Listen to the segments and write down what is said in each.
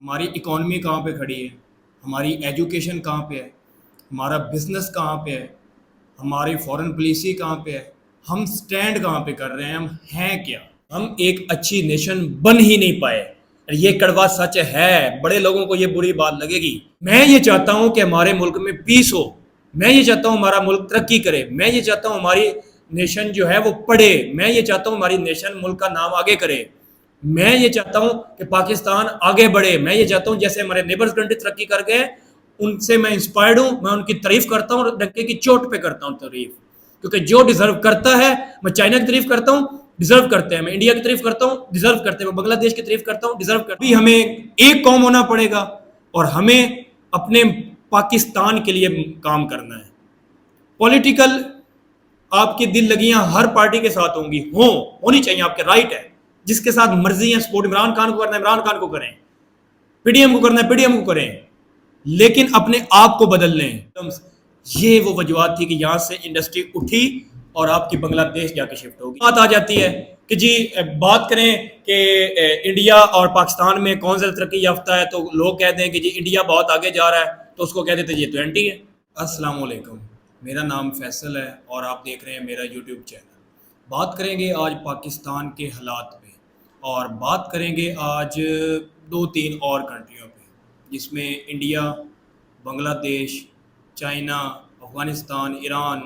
ہماری اکانومی کہاں پہ کھڑی ہے، ہماری ایجوکیشن کہاں پہ ہے، ہمارا بزنس کہاں پہ ہے، ہماری فارن پالیسی کہاں پہ ہے، ہم سٹینڈ کہاں پہ کر رہے ہیں، ہم ہیں کیا۔ ہم ایک اچھی نیشن بن ہی نہیں پائے، یہ کڑوا سچ ہے۔ بڑے لوگوں کو یہ بری بات لگے گی۔ میں یہ چاہتا ہوں کہ ہمارے ملک میں پیس ہو، میں یہ چاہتا ہوں ہمارا ملک ترقی کرے، میں یہ چاہتا ہوں ہماری نیشن جو ہے وہ پڑھے، میں یہ چاہتا ہوں ہماری نیشن ملک کا نام آگے کرے، میں یہ چاہتا ہوں کہ پاکستان آگے بڑھے، میں یہ چاہتا ہوں جیسے ہمارے نیبرز کنٹری ترقی کر گئے ان سے میں انسپائرڈ ہوں، میں ان کی تعریف کرتا ہوں اور ڈنکے کی چوٹ پہ کرتا ہوں تعریف، کیونکہ جو ڈیزرو کرتا ہے، میں چائنا کی تعریف کرتا ہوں ڈیزرو کرتے ہیں، میں انڈیا کی تعریف کرتا ہوں ڈیزرو کرتے ہیں، میں بنگلہ دیش کی تعریف کرتا ہوں ڈیزرو کرتے ہیں۔ ابھی ہمیں ایک قوم ہونا پڑے گا اور ہمیں اپنے پاکستان کے لیے کام کرنا ہے۔ پولیٹیکل آپ کی دل لگیاں ہر پارٹی کے ساتھ ہوں گی، ہونی چاہیے، آپ کے رائٹ ہے، جس کے ساتھ مرضی ہے سپورٹ عمران خان کو کرنا ہے عمران خان کو کریں، پی ڈی ایم کو کرنا ہے پی ڈی ایم کو کریں، لیکن اپنے آپ کو بدل لیں۔ یہ وہ وجوہات تھی کہ یہاں سے انڈسٹری اٹھی اور آپ کی بنگلہ دیش جا کے شفٹ ہوگی۔ بات آ جاتی ہے کہ جی بات کریں کہ انڈیا اور پاکستان میں کون سا ترقی یافتہ ہے، تو لوگ کہتے ہیں کہ جی انڈیا بہت آگے جا رہا ہے، تو اس کو کہہ دیتے یہ تو اینٹی ہے۔ السلام علیکم، میرا نام فیصل ہے اور آپ دیکھ رہے ہیں میرا یوٹیوب چینل۔ بات کریں گے آج پاکستان کے حالات پہ، اور بات کریں گے آج 2-3 اور کنٹریوں پہ، جس میں انڈیا، بنگلہ دیش، چائنا، افغانستان، ایران،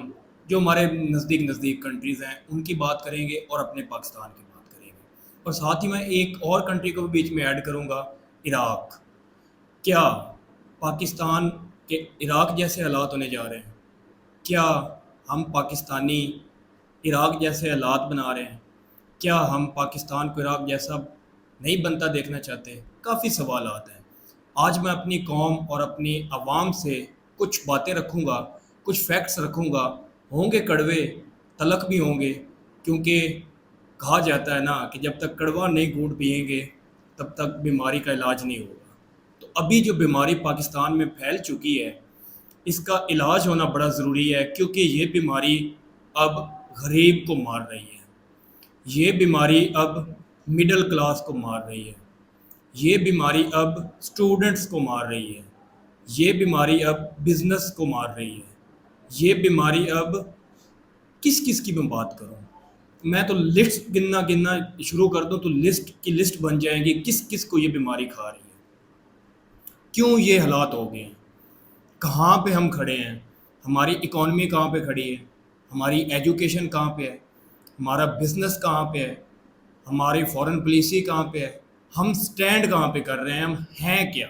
جو ہمارے نزدیک کنٹریز ہیں ان کی بات کریں گے، اور اپنے پاکستان کی بات کریں گے، اور ساتھ ہی میں ایک اور کنٹری کو بھی بیچ میں ایڈ کروں گا، عراق۔ کیا پاکستان کے عراق جیسے حالات ہونے جا رہے ہیں؟ کیا ہم پاکستانی عراق جیسے حالات بنا رہے ہیں؟ کیا ہم پاکستان کو عراق جیسا نہیں بنتا دیکھنا چاہتے؟ کافی سوالات ہیں۔ آج میں اپنی قوم اور اپنی عوام سے کچھ باتیں رکھوں گا، کچھ فیکٹس رکھوں گا، ہوں گے کڑوے، تلخ بھی ہوں گے، کیونکہ کہا جاتا ہے نا کہ جب تک کڑوا نہیں گھونٹ پئیں گے تب تک بیماری کا علاج نہیں ہوگا۔ تو ابھی جو بیماری پاکستان میں پھیل چکی ہے، اس کا علاج ہونا بڑا ضروری ہے، کیونکہ یہ بیماری اب غریب کو مار رہی ہے، یہ بیماری اب مڈل کلاس کو مار رہی ہے، یہ بیماری اب اسٹوڈنٹس کو مار رہی ہے، یہ بیماری اب بزنس کو مار رہی ہے، یہ بیماری اب کس کی میں بات کروں؟ میں تو لسٹ گننا شروع کر دوں تو لسٹ کی لسٹ بن جائیں گی کس کو یہ بیماری کھا رہی ہے، کیوں یہ حالات ہو گئے ہیں، کہاں پہ ہم کھڑے ہیں، ہماری اکانومی کہاں پہ کھڑی ہے، ہماری ایجوکیشن کہاں پہ ہے، ہمارا بزنس کہاں پہ ہے، ہماری فارن پالیسی کہاں پہ ہے، ہم سٹینڈ کہاں پہ کر رہے ہیں، ہم ہیں کیا۔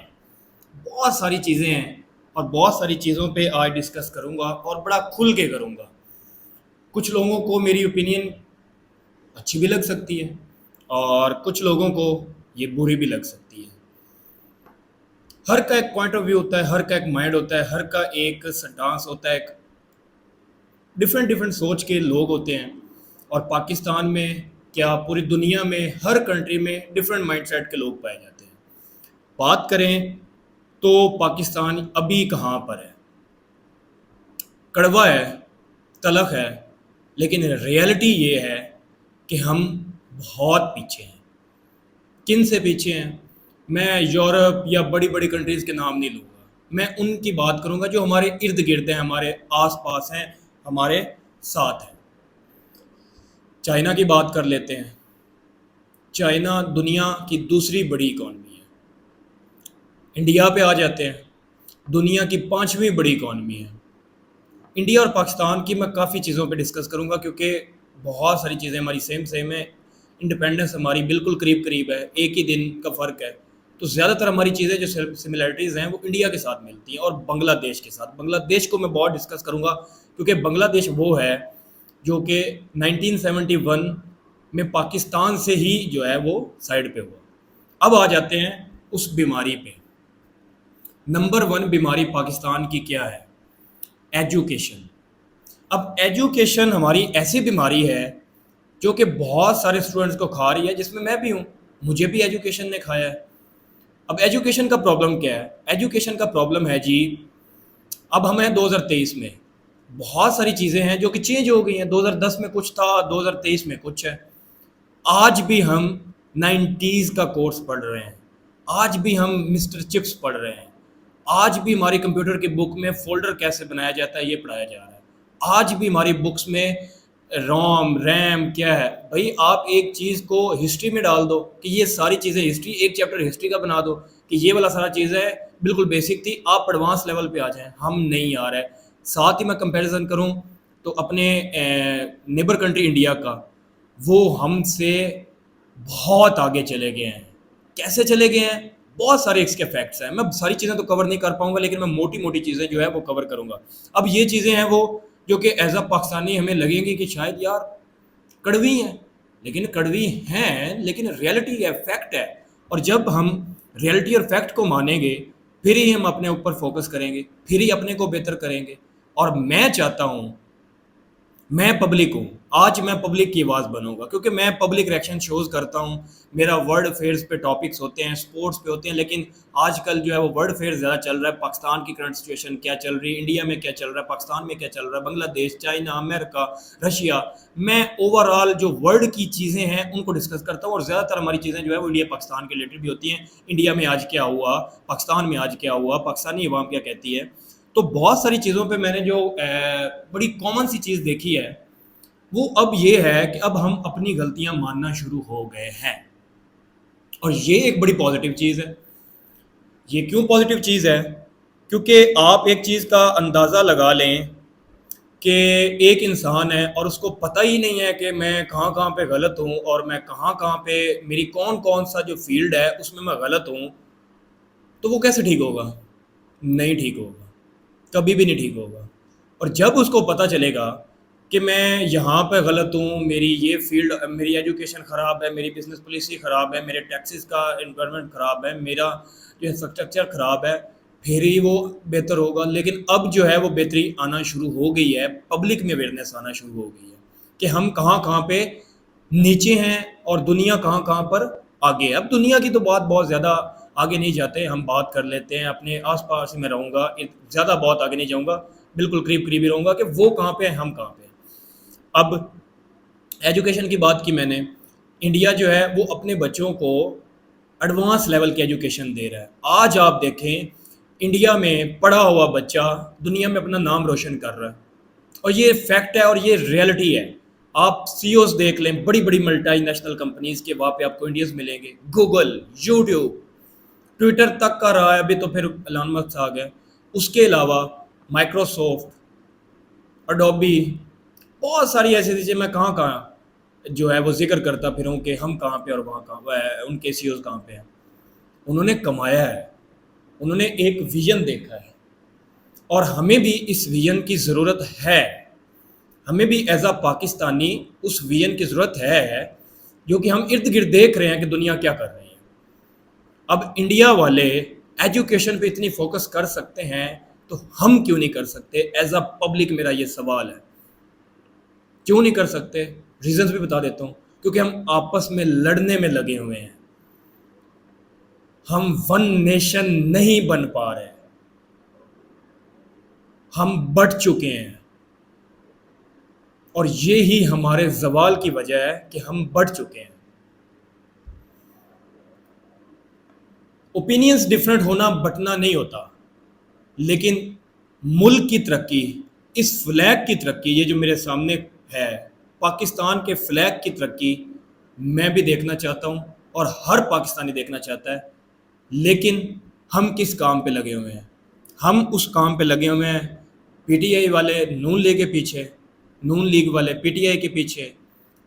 بہت ساری چیزیں ہیں اور بہت ساری چیزوں پہ آج ڈسکس کروں گا اور بڑا کھل کے کروں گا۔ کچھ لوگوں کو میری اوپینین اچھی بھی لگ سکتی ہے اور کچھ لوگوں کو یہ بری بھی لگ سکتی ہے۔ ہر کا ایک پوائنٹ آف ویو ہوتا ہے، ہر کا ایک مائنڈ ہوتا ہے، ہر کا ایک سٹانس ہوتا ہے، ایک ڈفرینٹ سوچ کے لوگ ہوتے ہیں، اور پاکستان میں کیا پوری دنیا میں ہر کنٹری میں ڈفرینٹ مائنڈ سیٹ کے لوگ پائے جاتے ہیں۔ بات کریں تو پاکستان ابھی کہاں پر ہے؟ کڑوا ہے، تلخ ہے، لیکن ریئلٹی یہ ہے کہ ہم بہت پیچھے ہیں۔ کن سے پیچھے ہیں؟ میں یورپ یا بڑی کنٹریز کے نام نہیں لوں گا، میں ان کی بات کروں گا جو ہمارے ارد گرد ہیں، ہمارے آس پاس ہیں، ہمارے ساتھ ہیں۔ چائنا کی بات کر لیتے ہیں۔ چائنا دنیا کی دوسری بڑی اکانومی ہے۔ انڈیا پہ آ جاتے ہیں، دنیا کی 5ویں بڑی اکانومی ہے۔ انڈیا اور پاکستان کی میں کافی چیزوں پہ ڈسکس کروں گا، کیونکہ بہت ساری چیزیں ہماری سیم ہے، انڈیپینڈنس ہماری بالکل قریب ہے، ایک ہی دن کا فرق ہے، تو زیادہ تر ہماری چیزیں جو سملیرٹیز ہیں وہ انڈیا کے ساتھ ملتی ہیں اور بنگلہ دیش کے ساتھ۔ بنگلہ دیش کو میں بہت ڈسکس کروں گا، کیونکہ بنگلہ دیش وہ ہے جو کہ 1971 میں پاکستان سے ہی جو ہے وہ سائڈ پہ ہوا۔ اب آ جاتے ہیں اس بیماری پہ۔ نمبر 1 بیماری پاکستان کی کیا ہے؟ ایجوکیشن۔ اب ایجوکیشن ہماری ایسی بیماری ہے جو کہ بہت سارے اسٹوڈنٹس کو کھا رہی ہے، جس میں میں بھی ہوں، مجھے بھی ایجوکیشن نے کھایا ہے۔ اب ایجوکیشن کا پرابلم کیا ہے؟ ایجوکیشن کا پرابلم ہے جی، اب ہم ہیں 2023 میں، بہت ساری چیزیں ہیں جو کہ چینج ہو گئی ہیں، 2010 میں کچھ تھا، 2023 میں کچھ ہے۔ آج بھی ہم 90s کا کورس پڑھ رہے ہیں، آج بھی ہم مسٹر چپس پڑھ رہے ہیں، آج بھی ہماری کمپیوٹر کی بک میں فولڈر کیسے بنایا جاتا ہے یہ پڑھایا جا رہا ہے، آج بھی ہماری بکس میں روم ریم کیا ہے. بھائی آپ ایک چیز کو ہسٹری میں ڈال دو کہ یہ ساری چیزیں ہسٹری، ایک چیپٹر ہسٹری کا بنا دو کہ یہ والا سارا چیز ہے بالکل بیسک تھی، آپ ایڈوانس لیول پہ آ جائیں. ہم نہیں آ رہے. ساتھ ہی میں کمپیریزن کروں تو اپنے نیبر کنٹری انڈیا کا، وہ ہم سے بہت آگے چلے گئے ہیں. کیسے چلے گئے ہیں؟ بہت سارے اس کے فیکٹس ہیں. میں ساری چیزیں تو کور نہیں کر پاؤں گا، لیکن میں موٹی موٹی چیزیں جو ہے وہ کور کروں گا. اب یہ چیزیں ہیں وہ جو کہ ایز اے پاکستانی ہمیں لگیں گی کہ شاید یار کڑوی ہیں، لیکن کڑوی ہیں لیکن ریئلٹی ہے، فیکٹ ہے. اور جب ہم ریئلٹی اور فیکٹ کو مانیں گے پھر ہی ہم اپنے اوپر فوکس کریں گے، پھر ہی اپنے کو بہتر کریں گے. اور میں چاہتا ہوں، میں پبلک ہوں، آج میں پبلک کی آواز بنوں گا کیونکہ میں پبلک ریئیکشن شوز کرتا ہوں. میرا ورلڈ افیئرز پہ ٹاپکس ہوتے ہیں، سپورٹس پہ ہوتے ہیں، لیکن آج کل جو ہے وہ ورلڈ افیئر زیادہ چل رہا ہے. پاکستان کی کرنٹ سچویشن کیا چل رہی ہے، انڈیا میں کیا چل رہا ہے، پاکستان میں کیا چل رہا ہے، بنگلہ دیش، چائنا، امریکہ، رشیا. میں اوور آل جو ورلڈ کی چیزیں ہیں ان کو ڈسکس کرتا ہوں، اور زیادہ تر ہماری چیزیں جو ہے وہ انڈیا پاکستان کے ریلیٹڈ بھی ہوتی ہیں. انڈیا میں آج کیا ہوا، پاکستان میں آج کیا ہوا، پاکستانی عوام کیا کہتی ہے. تو بہت ساری چیزوں پہ میں نے جو بڑی کامن سی چیز دیکھی ہے وہ اب یہ ہے کہ اب ہم اپنی غلطیاں ماننا شروع ہو گئے ہیں. اور یہ ایک بڑی پازیٹیو چیز ہے. یہ کیوں پازیٹیو چیز ہے؟ کیونکہ آپ ایک چیز کا اندازہ لگا لیں کہ ایک انسان ہے اور اس کو پتہ ہی نہیں ہے کہ میں کہاں کہاں پہ غلط ہوں اور میں کہاں کہاں پہ میری کون کون سا جو فیلڈ ہے اس میں غلط ہوں، تو وہ کیسے ٹھیک ہوگا؟ نہیں ٹھیک ہوگا، کبھی بھی نہیں ٹھیک ہوگا. اور جب اس کو پتہ چلے گا کہ میں یہاں پہ غلط ہوں، میری یہ فیلڈ، میری ایجوکیشن خراب ہے، میری بزنس پالیسی خراب ہے، میرے ٹیکسز کا انوائرمنٹ خراب ہے، میرا جو انفراسٹرکچر خراب ہے، پھر ہی وہ بہتر ہوگا. لیکن اب جو ہے وہ بہتری آنا شروع ہو گئی ہے، پبلک میں اویئرنیس آنا شروع ہو گئی ہے کہ ہم کہاں کہاں پہ نیچے ہیں اور دنیا کہاں کہاں پر آگے ہے. اب دنیا کی تو بات بہت زیادہ آگے نہیں جاتے، ہم بات کر لیتے ہیں اپنے آس پاس میں رہوں گا، زیادہ بہت آگے نہیں جاؤں گا، بالکل قریب قریب ہی رہوں گا کہ وہ کہاں پہ ہیں، ہم کہاں پہ ہیں. اب ایجوکیشن کی بات کی میں نے، انڈیا جو ہے وہ اپنے بچوں کو ایڈوانس لیول کی ایجوکیشن دے رہا ہے. آج آپ دیکھیں انڈیا میں پڑھا ہوا بچہ دنیا میں اپنا نام روشن کر رہا ہے، اور یہ فیکٹ ہے اور یہ ریئلٹی ہے. آپ سی اوز دیکھ لیں بڑی بڑی ملٹی نیشنل کمپنیز کے، وہاں پہ آپ کو انڈیاز ملیں گے. گوگل، یوٹیوب، ٹویٹر تک کا رہا ہے ابھی تو پھر ایلان مسک آ گئے. اس کے علاوہ مائکروسافٹ، اڈوبی، بہت ساری ایسی چیزیں. میں کہاں کہاں جو ہے وہ ذکر کرتا پھروں کہ ہم کہاں پہ اور وہاں کہاں، ان کے سی اوز کہاں پہ ہیں. انہوں نے کمایا ہے، انہوں نے ایک ویژن دیکھا ہے، اور ہمیں بھی اس ویژن کی ضرورت ہے. ہمیں بھی ایز اے پاکستانی اس ویژن کی ضرورت ہے جو کہ ہم ارد گرد دیکھ رہے ہیں کہ دنیا کیا کر رہی ہے. اب انڈیا والے ایجوکیشن پہ اتنی فوکس کر سکتے ہیں تو ہم کیوں نہیں کر سکتے؟ ایز اے پبلک میرا یہ سوال ہے، کیوں نہیں کر سکتے؟ ریزنز بھی بتا دیتا ہوں. کیونکہ ہم آپس میں لڑنے میں لگے ہوئے ہیں، ہم ون نیشن نہیں بن پا رہے، ہم بٹ چکے ہیں. اور یہی ہمارے زوال کی وجہ ہے کہ ہم بٹ چکے ہیں. اوپینینز ڈفرینٹ ہونا بٹنا نہیں ہوتا، لیکن ملک کی ترقی، اس فلیگ کی ترقی، یہ جو میرے سامنے ہے پاکستان کے فلیگ کی ترقی، میں بھی دیکھنا چاہتا ہوں اور ہر پاکستانی دیکھنا چاہتا ہے. لیکن ہم کس کام پہ لگے ہوئے ہیں؟ ہم اس کام پہ لگے ہوئے ہیں پی ٹی آئی والے نون لیگ کے پیچھے، نون لیگ والے پی ٹی آئی کے پیچھے،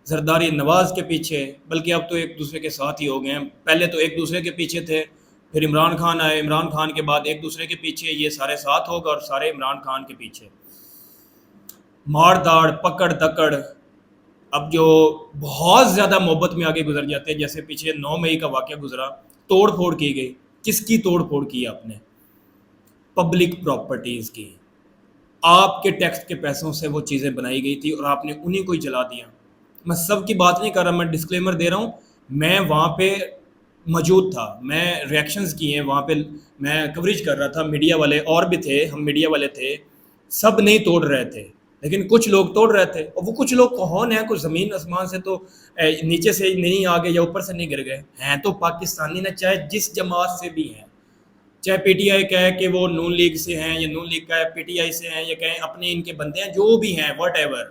زرداری نواز کے پیچھے، بلکہ اب تو ایک دوسرے کے ساتھ ہی ہو گئے ہیں. پہلے تو ایک دوسرے کے پیچھے تھے، پھر عمران خان آئے، عمران خان کے بعد ایک دوسرے کے پیچھے، یہ سارے ساتھ ہو گئے اور سارے عمران خان کے پیچھے. مار داڑ، پکڑ دکڑ، اب جو بہت زیادہ محبت میں آگے گزر جاتے ہیں. جیسے پیچھے 9 مئی کا واقعہ گزرا، توڑ پھوڑ کی گئی. کس کی توڑ پھوڑ کی آپ نے؟ پبلک پراپرٹیز کی. آپ کے ٹیکس کے پیسوں سے وہ چیزیں بنائی گئی تھی اور آپ نے انہیں کو ہی جلا دیا. میں سب کی بات نہیں کر رہا، میں ڈسکلیمر دے رہا ہوں. میں وہاں پہ موجود تھا، میں ریئیکشنز کیے ہیں وہاں پہ، میں کوریج کر رہا تھا، میڈیا والے اور بھی تھے، ہم میڈیا والے تھے، سب نہیں توڑ رہے تھے. لیکن کچھ لوگ توڑ رہے تھے، اور وہ کچھ لوگ کون ہیں؟ کچھ زمین آسمان سے تو نیچے سے نہیں آ گئے یا اوپر سے نہیں گر گئے ہیں، تو پاکستانی نے چاہے جس جماعت سے بھی ہیں، چاہے پی ٹی آئی کہے کہ وہ نون لیگ سے ہیں، یا نون لیگ کا پی ٹی آئی سے ہیں، یا کہیں اپنے ان کے بندے ہیں، جو بھی ہیں واٹ ایور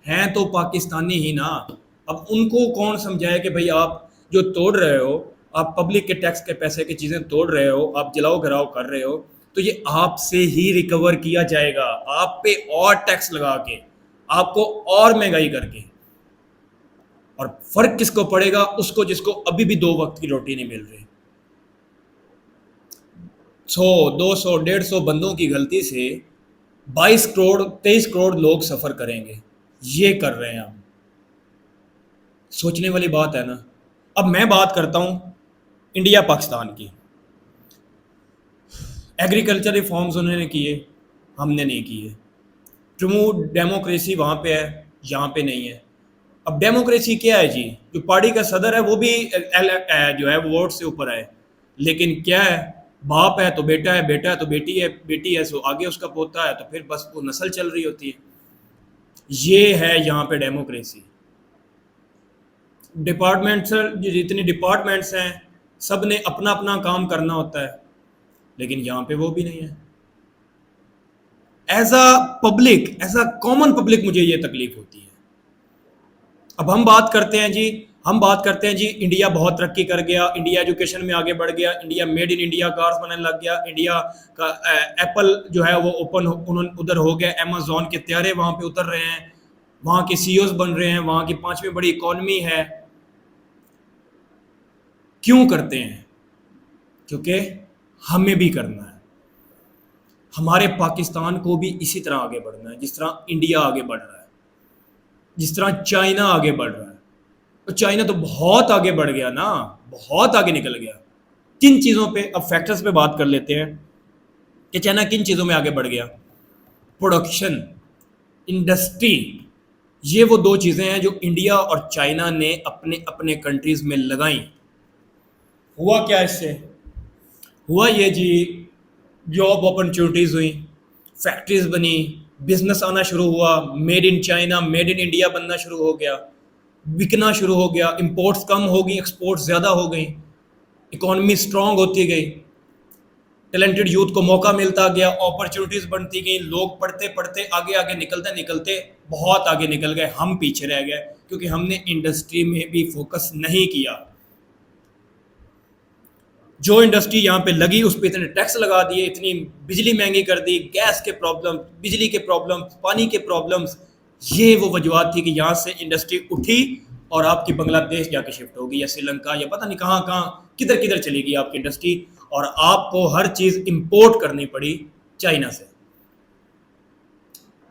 ہیں، تو پاکستانی ہی نا۔ اب ان کو کون سمجھائے کہ بھئی آپ جو توڑ رہے ہو، آپ پبلک کے ٹیکس کے پیسے کی چیزیں توڑ رہے ہو، آپ جلاؤ گھراؤ کر رہے ہو، تو یہ آپ سے ہی ریکور کیا جائے گا، آپ پہ اور ٹیکس لگا کے، آپ کو اور مہنگائی کر کے۔ اور فرق کس کو پڑے گا؟ اس کو جس کو ابھی بھی 2 وقت کی روٹی نہیں مل رہی۔ 100 200 150 بندوں کی غلطی سے 22 کروڑ 23 کروڑ لوگ سفر کریں گے، یہ کر رہے ہیں ہم۔ سوچنے والی بات ہے نا۔ اب میں بات کرتا ہوں انڈیا پاکستان کی۔ ایگریکلچر ریفارمز انہوں نے کیے، ہم نے نہیں کیے۔ ڈیموکریسی وہاں پہ ہے، یہاں پہ نہیں ہے۔ اب ڈیموکریسی کیا ہے جی؟ جو پارٹی کا صدر ہے وہ بھی جو ہے ووٹ سے اوپر ہے، لیکن کیا ہے؟ باپ ہے تو بیٹا ہے، بیٹا ہے تو بیٹی ہے، بیٹی ہے سو آگے اس کا پوتا ہے، تو پھر بس وہ نسل چل رہی ہوتی ہے۔ یہ ہے یہاں پہ ڈیموکریسی۔ ڈپارٹمنٹس، جتنی ڈپارٹمنٹس ہیں سب نے اپنا اپنا کام کرنا ہوتا ہے، لیکن یہاں پہ وہ بھی نہیں ہے۔ As a public, as a common public مجھے یہ تکلیف ہوتی ہے۔ اب ہم بات کرتے ہیں جی انڈیا بہت ترقی کر گیا، انڈیا ایجوکیشن میں آگے بڑھ گیا، India made in India cars بننے لگ گیا، انڈیا کا ایپل جو ہے وہ اوپن ادھر ہو گیا، ایمیزون کے طیارے وہاں پہ اتر رہے ہیں، وہاں کے سی اوز بن رہے ہیں، وہاں کی 5ویں بڑی اکانومی ہے۔ کیوں کرتے ہیں؟ کیونکہ ہمیں بھی کرنا ہے، ہمارے پاکستان کو بھی اسی طرح آگے بڑھنا ہے جس طرح انڈیا آگے بڑھ رہا ہے، جس طرح چائنا آگے بڑھ رہا ہے۔ اور چائنا تو بہت آگے بڑھ گیا نا، بہت آگے نکل گیا۔ کن چیزوں پہ؟ اب فیکٹرز پہ بات کر لیتے ہیں کہ چائنا کن چیزوں میں آگے بڑھ گیا۔ پروڈکشن، انڈسٹری، یہ وہ 2 چیزیں ہیں جو انڈیا اور چائنا نے اپنے اپنے کنٹریز میں لگائیں۔ ہوا کیا اس سے؟ ہوا یہ جی، جاب اپرچونیٹیز ہوئیں، فیکٹریز بنی، بزنس آنا شروع ہوا، made in China made in India بننا شروع ہو گیا، بکنا شروع ہو گیا، امپورٹس کم ہو گئی، ایکسپورٹس زیادہ ہو گئیں، اکانومی اسٹرانگ ہوتی گئی، ٹیلنٹڈ یوتھ کو موقع ملتا گیا، اپرچونیٹیز بنتی گئیں، لوگ پڑھتے پڑھتے آگے آگے نکلتے بہت آگے نکل گئے، ہم پیچھے رہ گئے کیونکہ ہم نے انڈسٹری میں بھی فوکس نہیں کیا۔ جو انڈسٹری یہاں پہ لگی اس پہ اتنے ٹیکس لگا دیے، اتنی بجلی مہنگی کر دی، گیس کے پرابلم، بجلی کے پرابلم، پانی کے پرابلمس، یہ وہ وجوہات تھی کہ یہاں سے انڈسٹری اٹھی اور آپ کی بنگلہ دیش جا کے شفٹ ہوگی، یا سری لنکا، یا پتہ نہیں کہاں کہاں کدھر کدھر چلے گی آپ کی انڈسٹری، اور آپ کو ہر چیز امپورٹ کرنی پڑی چائنا سے۔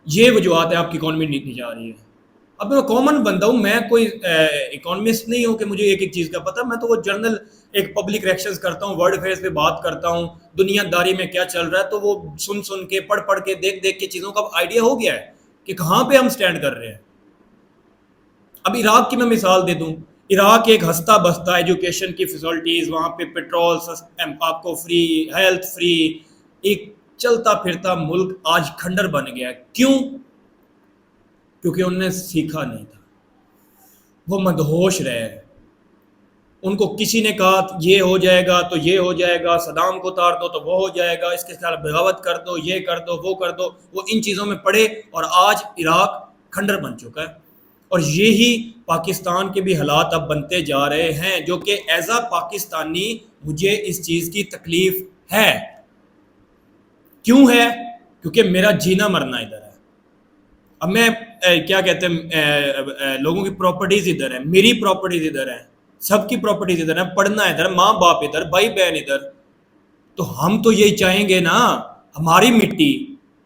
یہ وجوہات ہے آپ کی اکانومی نہیں جا رہی ہے۔ اب میں کامن بندہ ہوں، میں کوئی اکانومسٹ نہیں ہوں کہ مجھے ایک ایک چیز کا پتہ، میں تو وہ جرنل ایک پبلک ریئیکشنز کرتا ہوں، ورلڈ افیئرس پہ بات کرتا ہوں، دنیا داری میں کیا چل رہا ہے، تو وہ سن کے پڑھ کے دیکھ کے چیزوں کا آئیڈیا ہو گیا ہے کہ کہاں پہ ہم سٹینڈ کر رہے ہیں۔ اب عراق کی میں مثال دے دوں، عراق ایک ہستہ بستہ ایجوکیشن کی فیسلٹیز، وہاں پہ پیٹرول آپ کو فری، ہیلتھ فری، ایک چلتا پھرتا ملک آج کھنڈر بن گیا ہے۔ کیوں؟ کیونکہ انہوں نے سیکھا نہیں تھا، وہ مدہوش رہے۔ ان کو کسی نے کہا یہ ہو جائے گا تو یہ ہو جائے گا، صدام کو اتار دو تو وہ ہو جائے گا، اس کے خلاف بغاوت کر دو، یہ کر دو، وہ کر دو، وہ ان چیزوں میں پڑے اور آج عراق کھنڈر بن چکا ہے۔ اور یہی پاکستان کے بھی حالات اب بنتے جا رہے ہیں، جو کہ ایز اے پاکستانی مجھے اس چیز کی تکلیف ہے۔ کیوں ہے؟ کیونکہ میرا جینا مرنا ادھر ہے۔ اب میں کیا کہتے ہیں، لوگوں کی پراپرٹیز ادھر ہیں، میری پراپرٹیز ادھر ہیں، سب کی پراپرٹیز ادھر ہیں، پڑھنا ادھر، ماں باپ ادھر، بھائی بہن ادھر، تو ہم تو یہی چاہیں گے نا، ہماری مٹی،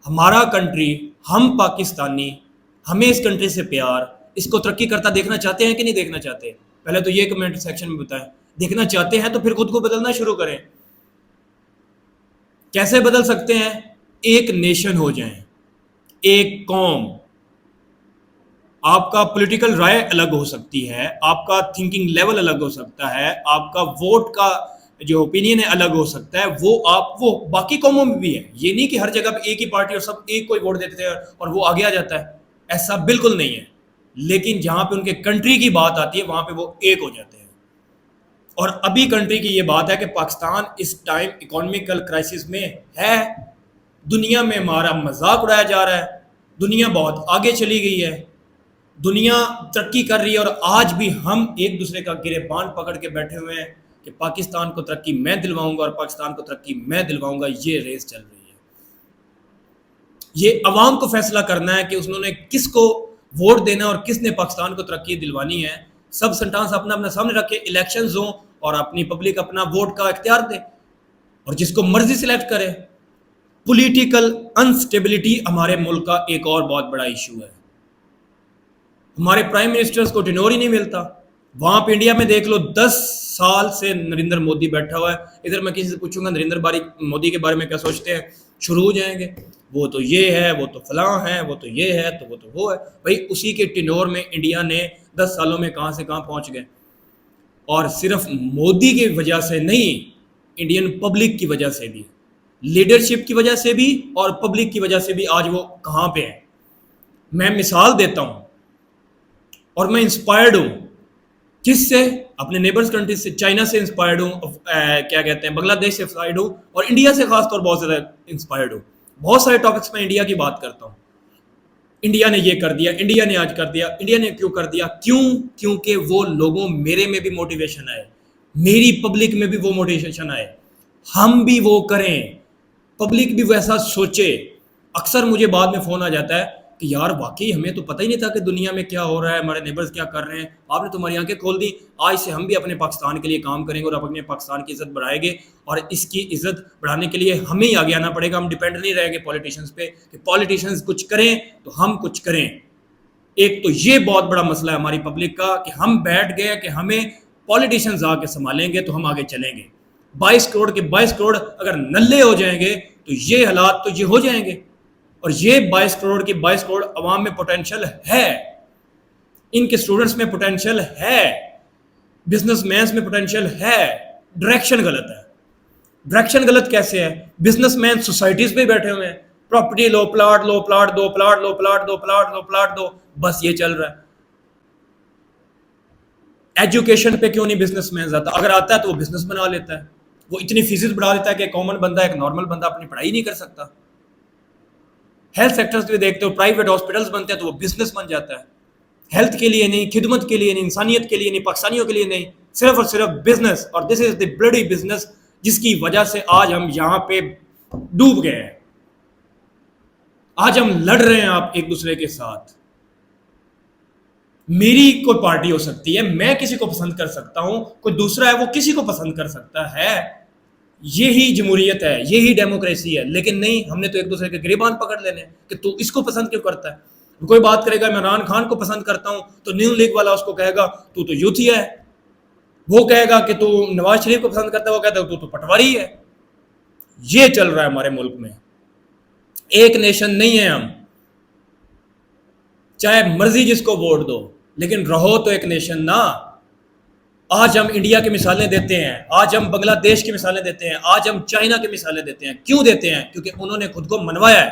ہمارا کنٹری، ہم پاکستانی، ہمیں اس کنٹری سے پیار، اس کو ترقی کرتا دیکھنا چاہتے ہیں کہ نہیں دیکھنا چاہتے؟ پہلے تو یہ کمنٹ سیکشن میں بتائیں۔ دیکھنا چاہتے ہیں تو پھر خود کو بدلنا شروع کریں۔ کیسے بدل سکتے ہیں؟ ایک نیشن ہو جائیں، ایک قوم۔ آپ کا پولیٹیکل رائے الگ ہو سکتی ہے، آپ کا تھنکنگ لیول الگ ہو سکتا ہے، آپ کا ووٹ کا جو اوپینین ہے الگ ہو سکتا ہے، وہ باقی قوموں میں بھی ہے. یہ نہیں کہ ہر جگہ پہ ایک ہی پارٹی اور سب ایک کوئی ووٹ دیتے تھے اور وہ آگے آ جاتا ہے، ایسا بالکل نہیں ہے. لیکن جہاں پہ ان کے کنٹری کی بات آتی ہے وہاں پہ وہ ایک ہو جاتے ہیں. اور ابھی کنٹری کی یہ بات ہے کہ پاکستان اس ٹائم اکانومیکل کرائسس میں ہے. دنیا میں ہمارا مذاق اڑایا جا رہا ہے، دنیا بہت آگے چلی گئی ہے، دنیا ترقی کر رہی ہے، اور آج بھی ہم ایک دوسرے کا گریبان پکڑ کے بیٹھے ہوئے ہیں کہ پاکستان کو ترقی میں دلواؤں گا اور پاکستان کو ترقی میں دلواؤں گا. یہ ریس چل رہی ہے. یہ عوام کو فیصلہ کرنا ہے کہ انہوں نے کس کو ووٹ دینا اور کس نے پاکستان کو ترقی دلوانی ہے. سب سنٹانس اپنا اپنا سامنے رکھے، الیکشنز ہوں اور اپنی پبلک اپنا ووٹ کا اختیار دے اور جس کو مرضی سلیکٹ کرے. پولیٹیکل انسٹیبلٹی ہمارے ملک کا ایک اور بہت بڑا ایشو ہے. ہمارے پرائم منسٹرز کو ٹینور ہی نہیں ملتا. وہاں پہ انڈیا میں دیکھ لو 10 سال سے نریندر مودی بیٹھا ہوا ہے. ادھر میں کسی سے پوچھوں گا نریندر مودی کے بارے میں کیا سوچتے ہیں، شروع ہو جائیں گے وہ تو یہ ہے، وہ تو فلاں ہے، وہ تو یہ ہے، تو وہ تو وہ ہے. بھائی اسی کے ٹینور میں انڈیا نے 10 سالوں میں کہاں سے کہاں پہنچ گئے. اور صرف مودی کی وجہ سے نہیں، انڈین پبلک کی وجہ سے بھی، لیڈرشپ کی وجہ سے بھی اور پبلک کی وجہ سے بھی آج وہ کہاں پہ ہیں. میں مثال دیتا ہوں اور میں انسپائرڈ ہوں. کس سے؟ اپنے نیبرز کنٹری سے، چائنا سے انسپائرڈ ہوں، کیا کہتے ہیں، بنگلہ دیش سے انسپائرڈ ہوں، اور انڈیا سے خاص طور بہت زیادہ انسپائرڈ ہوں. بہت سارے ٹاپکس میں انڈیا کی بات کرتا ہوں. انڈیا نے یہ کر دیا، انڈیا نے آج کر دیا، انڈیا نے کیوں کر دیا؟ کیونکہ وہ لوگوں میرے میں بھی موٹیویشن آئے، میری پبلک میں بھی وہ موٹیویشن آئے، ہم بھی وہ کریں، پبلک بھی ویسا سوچے. اکثر مجھے بعد میں فون آ جاتا ہے کہ یار واقعی ہمیں تو پتہ ہی نہیں تھا کہ دنیا میں کیا ہو رہا ہے، ہمارے نیبرز کیا کر رہے ہیں، آپ نے تمہاری آنکھیں کھول دی. آج سے ہم بھی اپنے پاکستان کے لیے کام کریں گے اور اپنے پاکستان کی عزت بڑھائیں گے. اور اس کی عزت بڑھانے کے لیے ہمیں ہی آگے آنا پڑے گا. ہم ڈیپینڈ نہیں رہیں گے پولیٹیشنز پہ کہ پولیٹیشنز کچھ کریں تو ہم کچھ کریں. ایک تو یہ بہت بڑا مسئلہ ہے ہماری پبلک کا کہ ہم بیٹھ گئے کہ ہمیں پولیٹیشنز آ کے سنبھالیں گے تو ہم آگے چلیں گے. 22 کروڑ کے 22 کروڑ اگر نلے ہو جائیں گے تو یہ حالات تو یہ ہو جائیں گے. اور یہ 22 کروڑ کی 22 کروڑ عوام میں پوٹینشل ہے، ان کے اسٹوڈنٹس میں پوٹینشل ہے، بزنس مینس میں پوٹینشل ہے. ڈائریکشن غلط ہے. ڈائریکشن غلط کیسے ہے؟ بزنس مین سوسائٹیز پہ بیٹھے ہوئے ہیں، پراپرٹی لو، پلاٹ لو، پلاٹ دو، پلاٹ لو، پلاٹ دو، پلاٹ دو، پلاٹ دو، بس یہ چل رہا ہے. ایجوکیشن پہ کیوں نہیں بزنس مین آتا؟ اگر آتا ہے تو وہ بزنس بنا لیتا ہے، وہ اتنی فیسز بڑھا دیتا ہے کہ کامن بندہ، ایک نارمل بندہ اپنی پڑھائی نہیں کر سکتا. ہیلتھ سیکٹرز بھی دیکھتے ہو، پرائیویٹ ہاسپٹلز بنتے ہیں تو وہ بزنس بن جاتا ہے. ہیلتھ کے لیے نہیں، خدمت کے لیے نہیں، انسانیت کے لیے نہیں، پاکستانیوں کے لیے نہیں، صرف اور صرف بزنس. اور دس از دی بلڈی بزنس جس کی وجہ سے آج ہم یہاں پہ ڈوب گئے ہیں. آج ہم لڑ رہے ہیں آپ ایک دوسرے کے ساتھ. میری کوئی پارٹی ہو سکتی ہے، میں کسی کو پسند کر سکتا ہوں، کوئی دوسرا ہے وہ کسی کو پسند کر سکتا ہے. یہی جمہوریت ہے، یہی ڈیموکریسی ہے. لیکن نہیں، ہم نے تو ایک دوسرے کے گریبان پکڑ لینے کہ تو اس کو پسند کیوں کرتا ہے. کوئی بات کرے گا میں عمران خان کو پسند کرتا ہوں تو نیو لیگ والا اس کو کہے گا تو یوتھیا ہے. وہ کہے گا کہ تو نواز شریف کو پسند کرتا ہے، وہ کہتا ہے تو پٹواری ہے. یہ چل رہا ہے ہمارے ملک میں. ایک نیشن نہیں ہے ہم، چاہے مرضی جس کو ووٹ دو، لیکن رہو تو ایک نیشن نا. آج ہم انڈیا کی مثالیں دیتے ہیں، آج ہم بنگلہ دیش کی مثالیں دیتے ہیں، آج ہم چائنا کی مثالیں دیتے ہیں. کیوں دیتے ہیں؟ کیونکہ انہوں نے خود کو منوایا ہے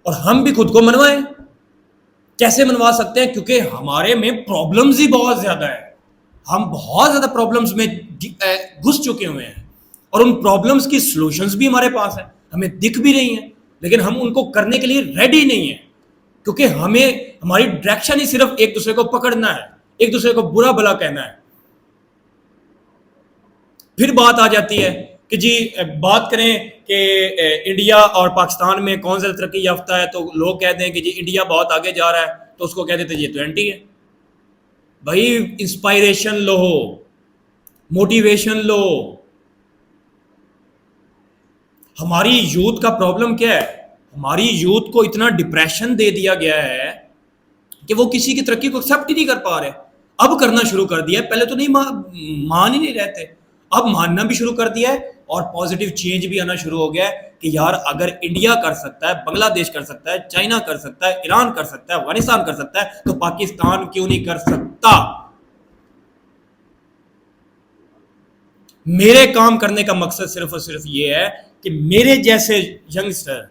اور ہم بھی خود کو منوائیں. کیسے منوا سکتے ہیں؟ کیونکہ ہمارے میں پرابلمز ہی بہت زیادہ ہیں. ہم بہت زیادہ پرابلمز میں گھس چکے ہوئے ہیں اور ان پرابلمز کی سلوشنز بھی ہمارے پاس ہیں، ہمیں دکھ بھی رہی ہیں، لیکن ہم ان کو کرنے کے لیے ریڈی نہیں ہیں. کیونکہ ہماری ڈائریکشن ہی صرف ایک دوسرے کو پکڑنا ہے، ایک دوسرے کو برا بھلا کہنا ہے. پھر بات آ جاتی ہے کہ جی بات کریں کہ انڈیا اور پاکستان میں کون زیادہ ترقی یافتہ ہے، تو لوگ کہتے ہیں کہ جی انڈیا بہت آگے جا رہا ہے تو اس کو کہہ دیتے یہ تو اینٹی ہے. بھائی انسپائریشن لو، موٹیویشن لو. ہماری یوتھ کا پرابلم کیا ہے؟ ہماری یوتھ کو اتنا ڈپریشن دے دیا گیا ہے کہ وہ کسی کی ترقی کو ایکسیپٹ ہی نہیں کر پا رہے. اب کرنا شروع کر دیا ہے، پہلے تو نہیں مان ہی نہیں رہتے، اب ماننا بھی شروع کر دیا ہے اور پازیٹیو چینج بھی آنا شروع ہو گیا ہے کہ یار اگر انڈیا کر سکتا ہے، بنگلہ دیش کر سکتا ہے، چائنا کر سکتا ہے، ایران کر سکتا ہے، افغانستان کر سکتا ہے تو پاکستان کیوں نہیں کر سکتا. میرے کام کرنے کا مقصد صرف اور صرف یہ ہے کہ میرے جیسے ینگسٹر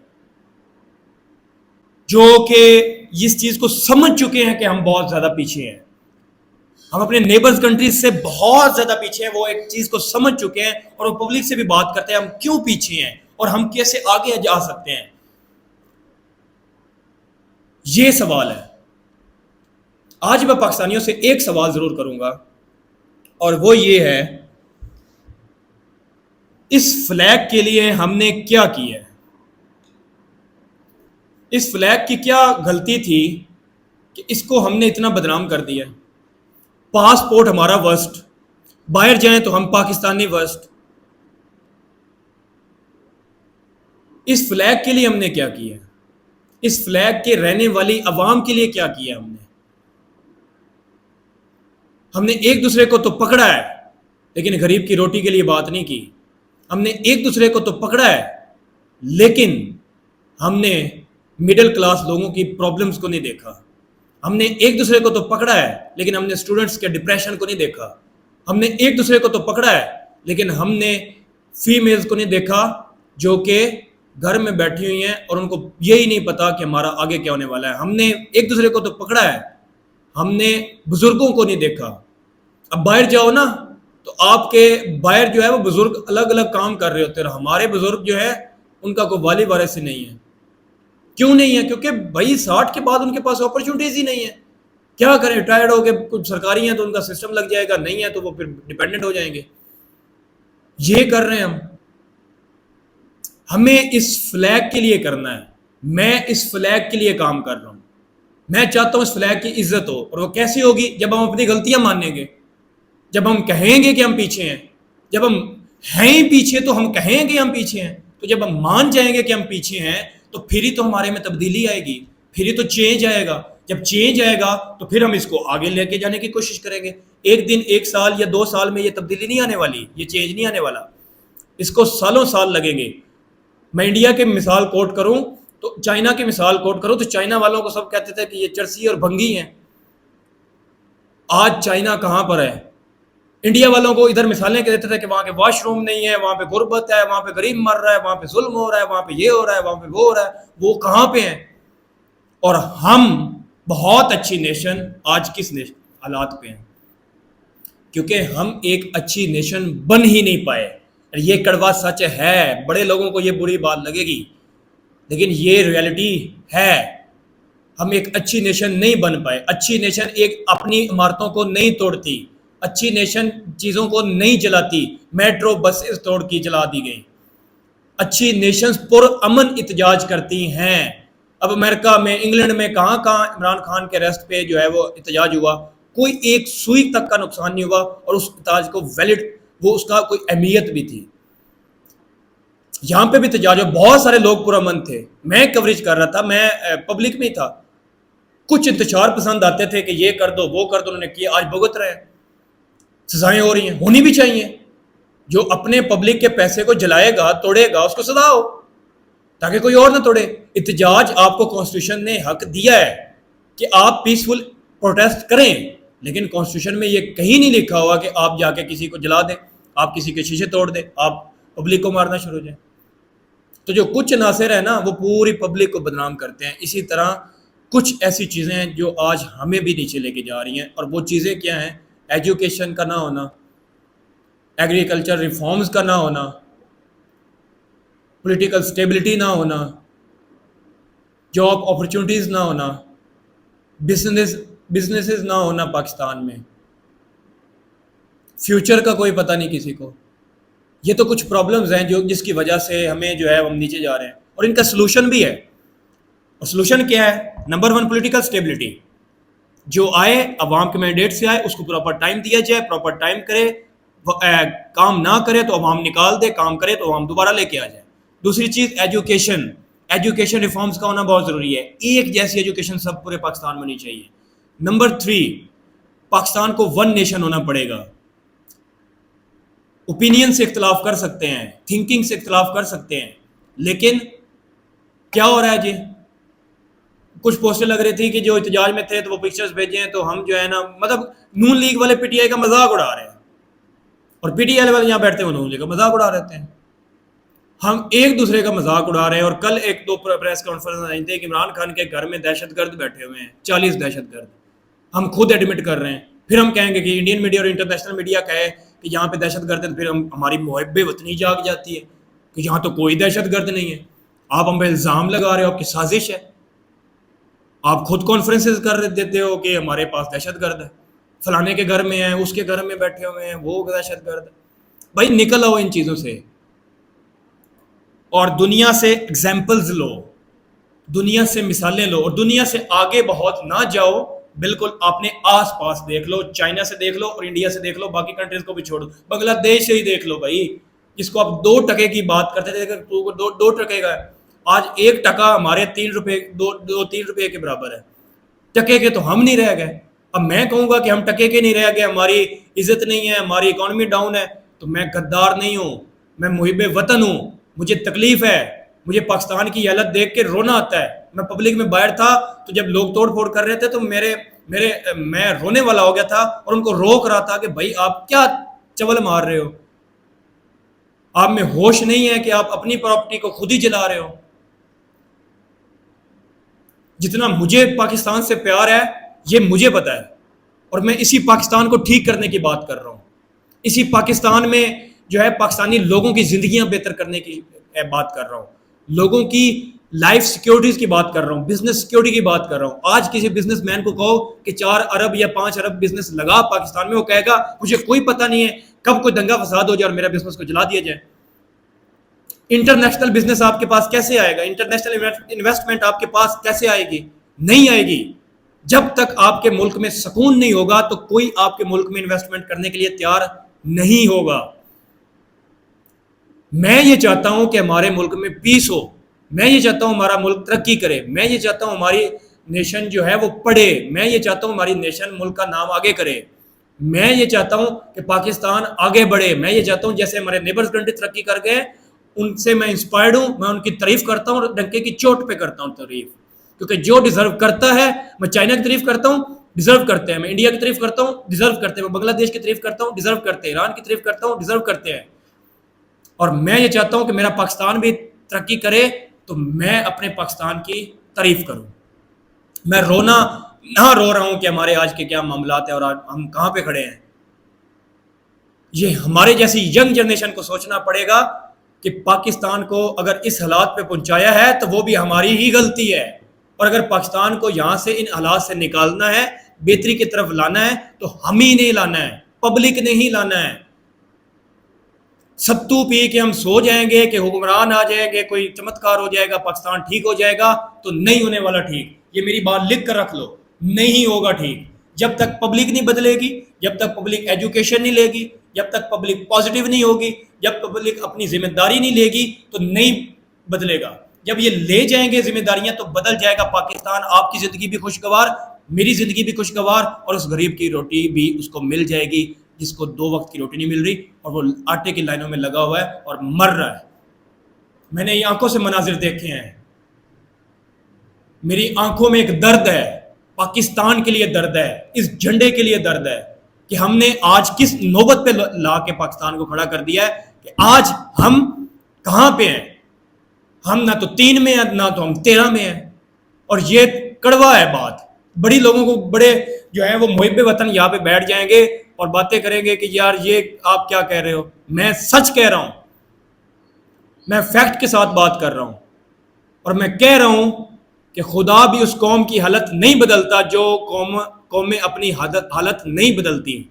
جو کہ اس چیز کو سمجھ چکے ہیں کہ ہم بہت زیادہ پیچھے ہیں، ہم اپنے نیبرز کنٹریز سے بہت زیادہ پیچھے ہیں، وہ ایک چیز کو سمجھ چکے ہیں اور وہ پبلک سے بھی بات کرتے ہیں ہم کیوں پیچھے ہیں اور ہم کیسے آگے جا سکتے ہیں. یہ سوال ہے. آج میں پاکستانیوں سے ایک سوال ضرور کروں گا اور وہ یہ ہے، اس فلیگ کے لیے ہم نے کیا کیا ہے؟ اس فلیگ کی کیا غلطی تھی کہ اس کو ہم نے اتنا بدنام کر دیا؟ پاسپورٹ ہمارا ورسٹ، باہر جائیں تو ہم پاکستانی ورسٹ. اس فلیگ کے لیے ہم نے کیا کیا؟ اس فلیگ کے رہنے والی عوام کے لیے کیا کیا ہم نے ایک دوسرے کو تو پکڑا ہے لیکن غریب کی روٹی کے لیے بات نہیں کی. ہم نے ایک دوسرے کو تو پکڑا ہے لیکن ہم نے مڈل کلاس لوگوں کی پرابلمز کو نہیں دیکھا. ہم نے ایک دوسرے کو تو پکڑا ہے لیکن ہم نے اسٹوڈنٹس کے ڈپریشن کو نہیں دیکھا. ہم نے ایک دوسرے کو تو پکڑا ہے لیکن ہم نے فیمیلز کو نہیں دیکھا جو کہ گھر میں بیٹھی ہوئی ہیں اور ان کو یہی نہیں پتا کہ ہمارا آگے کیا ہونے والا ہے. ہم نے ایک دوسرے کو تو پکڑا ہے، ہم نے بزرگوں کو نہیں دیکھا. اب باہر جاؤ نا تو آپ کے باہر جو ہے وہ بزرگ الگ الگ کام کر رہے ہوتے ہیں، ہمارے بزرگ جو ہے ان کا کوئی والی وارث ہی نہیں ہے. کیوں نہیں ہے؟ کیونکہ بھائی 60 کے بعد ان کے پاس اپرچونیٹیز ہی نہیں ہے. کیا کریں؟ ریٹائرڈ ہو کے کچھ سرکاری ہیں تو ان کا سسٹم لگ جائے گا، نہیں ہے تو وہ پھر ڈیپینڈنٹ ہو جائیں گے. یہ کر رہے ہیں ہمیں اس فلیگ کے لیے کرنا ہے. میں اس فلیگ کے لیے کام کر رہا ہوں. میں چاہتا ہوں اس فلیگ کی عزت ہو، اور وہ کیسی ہوگی؟ جب ہم اپنی غلطیاں مانیں گے، جب ہم کہیں گے کہ ہم پیچھے ہیں. جب ہم ہیں پیچھے تو ہم کہیں گے ہم پیچھے ہیں، تو جب ہم مان جائیں گے کہ ہم پیچھے ہیں تو پھر ہی تو ہمارے میں تبدیلی آئے گی، پھر ہی تو چینج آئے گا. جب چینج آئے گا تو پھر ہم اس کو آگے لے کے جانے کی کوشش کریں گے. ایک دن، ایک سال یا 2 سال میں یہ تبدیلی نہیں آنے والی، یہ چینج نہیں آنے والا. اس کو سالوں سال لگیں گے. میں انڈیا کے مثال کوٹ کروں تو چائنا کی مثال کوٹ کروں تو چائنا والوں کو سب کہتے تھے کہ یہ چرسی اور بھنگی ہیں. آج چائنا کہاں پر ہے؟ انڈیا والوں کو ادھر مثالیں دیتے تھے کہ وہاں کے واش روم نہیں ہے، وہاں پہ غربت ہے، وہاں پہ غریب مر رہا ہے، وہاں پہ ظلم ہو رہا ہے، وہاں پہ یہ ہو رہا ہے، وہاں پہ وہ ہو رہا ہے. وہ کہاں پہ ہیں؟ اور ہم بہت اچھی نیشن آج کس حالات پہ ہیں؟ کیونکہ ہم ایک اچھی نیشن بن ہی نہیں پائے. یہ کڑوا سچ ہے، بڑے لوگوں کو یہ بری بات لگے گی لیکن یہ ریئلٹی ہے. ہم ایک اچھی نیشن نہیں بن پائے. اچھی نیشن ایک اپنی عمارتوں کو نہیں توڑتی، اچھی نیشن چیزوں کو نہیں جلاتی. میٹرو بسز توڑ کی جلا دی گئی. اچھی نیشنز پر امن احتجاج کرتی ہیں. اب امریکہ میں، انگلینڈ میں، کہاں کہاں عمران خان کے ریسٹ پہ جو ہے وہ احتجاج ہوا، کوئی ایک سوئی تک کا نقصان نہیں ہوا اور اس احتجاج کو ویلڈ، وہ اس کا کوئی اہمیت بھی تھی. یہاں پہ بھی احتجاج ہوا، بہت سارے لوگ پرامن تھے. میں کوریج کر رہا تھا، میں پبلک میں تھا. کچھ انتشار پسند آتے تھے کہ یہ کر دو وہ کر دو، انہوں نے کیا، آج بھگت رہے ہیں. سزائیں ہو رہی ہیں، ہونی بھی چاہیے. جو اپنے پبلک کے پیسے کو جلائے گا، توڑے گا، اس کو سزا ہو تاکہ کوئی اور نہ توڑے. احتجاج آپ کو کانسٹیٹیوشن نے حق دیا ہے کہ آپ پیسفل پروٹیسٹ کریں، لیکن کانسٹیٹیوشن میں یہ کہیں نہیں لکھا ہوا کہ آپ جا کے کسی کو جلا دیں، آپ کسی کے شیشے توڑ دیں، آپ پبلک کو مارنا شروع ہو جائیں. تو جو کچھ عناصر ہیں نا وہ پوری پبلک کو بدنام کرتے ہیں. اسی طرح کچھ ایسی چیزیں ہیں جو آج ہمیں بھی نیچے لے کے جا رہی ہیں، اور وہ چیزیں کیا ہیں؟ ایجوکیشن کا نہ ہونا، ایگریکلچر ریفارمز کا نہ ہونا، پولیٹیکل سٹیبلٹی نہ ہونا، جاب اپرچونٹیز نہ ہونا، بزنسز نہ ہونا پاکستان میں، فیوچر کا کوئی پتہ نہیں کسی کو. یہ تو کچھ پرابلمز ہیں جو جس کی وجہ سے ہمیں جو ہے ہم نیچے جا رہے ہیں، اور ان کا سلوشن بھی ہے. اور سلوشن کیا ہے؟ Number 1 political stability. جو آئے عوام کے مینڈیٹ سے آئے اس کو پراپر ٹائم دیا جائے، پراپر ٹائم کرے. کام نہ کرے تو عوام نکال دے، کام کرے تو عوام دوبارہ لے کے آ جائے. دوسری چیز ایجوکیشن. ایجوکیشن ریفارمز کا ہونا بہت ضروری ہے. ایک جیسی ایجوکیشن سب پورے پاکستان میں ہونی چاہیے. نمبر 3 پاکستان کو 1 نیشن ہونا پڑے گا. اوپینین سے اختلاف کر سکتے ہیں، تھنکنگ سے اختلاف کر سکتے ہیں، لیکن کیا ہو رہا ہے جی؟ کچھ پوسٹر لگ رہی تھی کہ جو احتجاج میں تھے تو وہ پکچرز بھیجے ہیں تو ہم جو ہے نا، مطلب نون لیگ والے پی ٹی آئی کا مذاق اڑا رہے ہیں. اور پی ٹی آئی والے یہاں بیٹھتے ہیں نون لیگ کا مذاق اڑا رہتے ہیں. ہم ایک دوسرے کا مذاق اڑا رہے ہیں. اور کل ایک دو پریس کانفرنس آئی تھی کہ عمران خان کے گھر میں دہشت گرد بیٹھے ہوئے ہیں, 40 دہشت گرد, ہم خود ایڈمٹ کر رہے ہیں. پھر ہم کہیں گے کہ انڈین میڈیا اور انٹرنیشنل میڈیا کہے کہ یہاں پہ دہشت گرد ہے, پھر ہماری محب وطنی جاگ جاتی ہے کہ یہاں تو کوئی دہشت گرد نہیں ہے. آپ ہم پہ الزام لگا رہے ہو, آپ کی سازش ہے. آپ خود کانفرنسز کر دیتے ہو کہ ہمارے پاس دہشت گرد ہے, فلانے کے گھر میں ہیں, اس کے گھر میں بیٹھے ہوئے ہیں, وہ دہشت گرد ہے. بھائی نکل آؤ ان چیزوں سے اور دنیا سے ایگزامپلز لو, دنیا سے مثالیں لو, اور دنیا سے آگے بہت نہ جاؤ. بالکل اپنے آس پاس دیکھ لو, چائنا سے دیکھ لو اور انڈیا سے دیکھ لو, باقی کنٹریز کو بھی چھوڑو, بنگلہ دیش سے ہی دیکھ لو بھائی, جس کو آپ 2 ٹکے کی بات کرتے تھے, 2 ٹکے کا آج 1 ٹکا ہمارے 3 روپے 2-3 روپے کے برابر ہے. ٹکے کے تو ہم نہیں رہ گئے. اب میں کہوں گا کہ ہم ٹکے کے نہیں رہ گئے, ہماری عزت نہیں ہے, ہماری اکانومی ڈاؤن ہے, تو میں غدار نہیں ہوں, میں محب وطن ہوں. مجھے تکلیف ہے, مجھے پاکستان کی حالت دیکھ کے رونا آتا ہے. میں پبلک میں باہر تھا تو جب لوگ توڑ پھوڑ کر رہے تھے تو میں رونے والا ہو گیا تھا اور ان کو روک رہا تھا کہ بھائی آپ کیا چول مار رہے ہو, آپ میں ہوش نہیں ہے کہ آپ اپنی پراپرٹی کو خود ہی جلا رہے ہو. جتنا مجھے پاکستان سے پیار ہے یہ مجھے پتا ہے, اور میں اسی پاکستان کو ٹھیک کرنے کی بات کر رہا ہوں. اسی پاکستان میں جو ہے پاکستانی لوگوں کی زندگیاں بہتر کرنے کی بات کر رہا ہوں, لوگوں کی لائف سیکیورٹیز کی بات کر رہا ہوں, بزنس سیکیورٹی کی بات کر رہا ہوں. آج کسی بزنس مین کو کہو کہ 4 ارب یا 5 ارب بزنس لگا پاکستان میں, وہ کہے گا مجھے کوئی پتہ نہیں ہے کب کوئی دنگا فساد ہو جائے اور میرا بزنس کو جلا دیا جائے. انٹرنیشنل بزنس آپ کے پاس کیسے آئے گا, انٹرنیشنل انویسٹمنٹ آپ کے پاس کیسے آئے گی؟ نہیں آئے گی. جب تک آپ کے ملک میں سکون نہیں ہوگا تو کوئی آپ کے ملک میں انویسٹمنٹ کرنے کے لیے تیار نہیں ہوگا. میں یہ چاہتا ہوں کہ ہمارے ملک میں پیس ہو, میں یہ چاہتا ہوں ہمارا ملک ترقی کرے, میں یہ چاہتا ہوں ہماری نیشن جو ہے وہ پڑھے, میں یہ چاہتا ہوں ہماری نیشن ملک کا نام آگے کرے, میں یہ چاہتا ہوں کہ پاکستان آگے بڑھے, میں یہ چاہتا ہوں جیسے ہمارے نیبرز کنٹری ترقی کر گئے ان سے میں انسپائرڈ ہوں, میں ان کی تعریف کرتا ہوں اور ڈنکے کی چوٹ پہ کرتا ہوں تعریف, کیونکہ جو ڈیزرو کرتا ہے. میں چائنا کی تعریف کرتا ہوں, ڈیزرو کرتے ہیں. میں انڈیا کی تعریف کرتا ہوں, ڈیزرو کرتے ہیں. میں بنگلہ دیش کی تعریف کرتا ہوں, ڈیزرو کرتے ہیں. ایران کی تعریف کرتا ہوں, ڈیزرو کرتے ہیں. اور میں یہ چاہتا ہوں کہ میرا پاکستان بھی ترقی کرے تو میں اپنے پاکستان کی تعریف کروں. میں رونا نہ رو رہا ہوں کہ ہمارے آج کے کیا معاملات ہیں اور آج ہم کہاں پہ کھڑے ہیں. یہ ہمارے جیسی ینگ جنریشن کو سوچنا پڑے گا کہ پاکستان کو اگر اس حالات پہ پہنچایا ہے تو وہ بھی ہماری ہی غلطی ہے, اور اگر پاکستان کو یہاں سے ان حالات سے نکالنا ہے, بہتری کی طرف لانا ہے, تو ہم ہی نہیں لانا ہے, پبلک نے ہی لانا ہے. ستو پی کے ہم سو جائیں گے کہ حکمران آ جائیں گے, کوئی چمتکار ہو جائے گا, پاکستان ٹھیک ہو جائے گا, تو نہیں ہونے والا ٹھیک. یہ میری بات لکھ کر رکھ لو, نہیں ہوگا ٹھیک. جب تک پبلک نہیں بدلے گی, جب تک پبلک ایجوکیشن نہیں لے گی, جب تک پبلک پازیٹیو نہیں ہوگی, جب پبلک اپنی ذمہ داری نہیں لے گی تو نہیں بدلے گا. جب یہ لے جائیں گے ذمہ داریاں تو بدل جائے گا پاکستان. آپ کی زندگی بھی خوشگوار, میری زندگی بھی خوشگوار, اور اس غریب کی روٹی بھی اس کو مل جائے گی جس کو 2 وقت کی روٹی نہیں مل رہی اور وہ آٹے کی لائنوں میں لگا ہوا ہے اور مر رہا ہے. میں نے یہ آنکھوں سے مناظر دیکھے ہیں, میری آنکھوں میں ایک درد ہے, پاکستان کے لیے درد ہے, اس جھنڈے کے لیے درد ہے کہ ہم نے آج کس نوبت پہ لا کے پاکستان کو کھڑا کر دیا ہے کہ آج ہم کہاں پہ ہیں. ہم نہ تو 3 میں ہیں, نہ تو ہم 13 میں ہیں. اور یہ کڑوا ہے بات. بڑی لوگوں کو بڑے جو ہیں وہ محب وطن یہاں پہ بیٹھ جائیں گے اور باتیں کریں گے کہ یار یہ آپ کیا کہہ رہے ہو. میں سچ کہہ رہا ہوں, میں فیکٹ کے ساتھ بات کر رہا ہوں, اور میں کہہ رہا ہوں کہ خدا بھی اس قوم کی حالت نہیں بدلتا جو قومیں اپنی حالت نہیں بدلتی.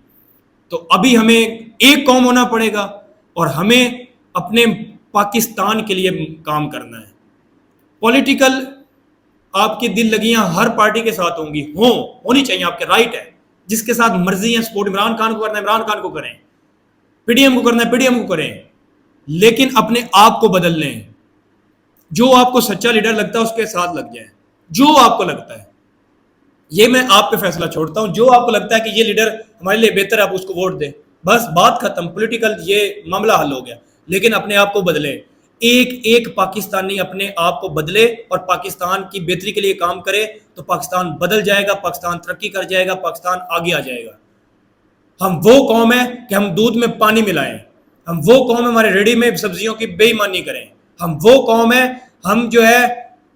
تو ابھی ہمیں ایک قوم ہونا پڑے گا اور ہمیں اپنے پاکستان کے لیے کام کرنا ہے. پولیٹیکل آپ کی دل لگیاں ہر پارٹی کے ساتھ ہوں گی, ہونی چاہیے, آپ کے رائٹ ہے. جس کے ساتھ مرضی ہے سپورٹ عمران خان کو کرنا ہے عمران خان کو کریں, پی ڈی ایم کو کرنا ہے پی ڈی ایم کو کریں, لیکن اپنے آپ کو بدل لیں. جو آپ کو سچا لیڈر لگتا ہے اس کے ساتھ لگ جائیں, جو آپ کو لگتا ہے. یہ میں آپ پہ فیصلہ چھوڑتا ہوں. جو آپ کو لگتا ہے کہ یہ لیڈر ہمارے لیے بہتر ہے, آپ اس کو ووٹ دیں, بس بات ختم. پولیٹیکل یہ معاملہ حل ہو گیا. لیکن اپنے آپ کو بدلے, ایک پاکستانی اپنے آپ کو بدلے اور پاکستان کی بہتری کے لیے کام کرے تو پاکستان بدل جائے گا, پاکستان ترقی کر جائے گا, پاکستان آگے آ جائے گا. ہم وہ قوم ہے کہ ہم دودھ میں پانی ملائیں. ہم وہ قوم ہے ہمارے ریڈی میں سبزیوں کی بے ایمانی کریں. ہم وہ قوم ہے ہم جو ہے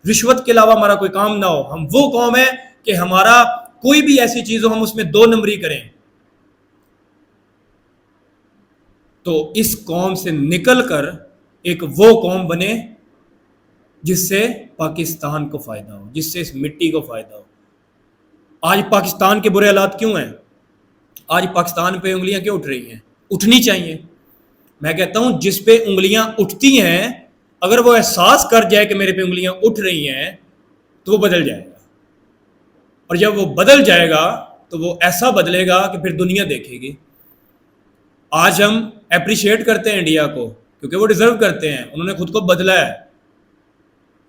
رشوت کے علاوہ ہمارا کوئی کام نہ ہو. ہم وہ قوم ہے کہ ہمارا کوئی بھی ایسی چیز ہو ہم اس میں 2 نمبری کریں. تو اس قوم سے نکل کر ایک وہ قوم بنے جس سے پاکستان کو فائدہ ہو, جس سے اس مٹی کو فائدہ ہو. آج پاکستان کے برے حالات کیوں ہیں؟ آج پاکستان پہ انگلیاں کیوں اٹھ رہی ہیں؟ اٹھنی چاہیے. میں کہتا ہوں جس پہ انگلیاں اٹھتی ہیں اگر وہ احساس کر جائے کہ میرے پہ انگلیاں اٹھ رہی ہیں تو وہ بدل جائے گا. اور جب وہ بدل جائے گا تو وہ ایسا بدلے گا کہ پھر دنیا دیکھے گی. آج ہم اپریشیٹ کرتے ہیں انڈیا کو کیونکہ وہ ڈیزرو کرتے ہیں. انہوں نے خود کو بدلا ہے,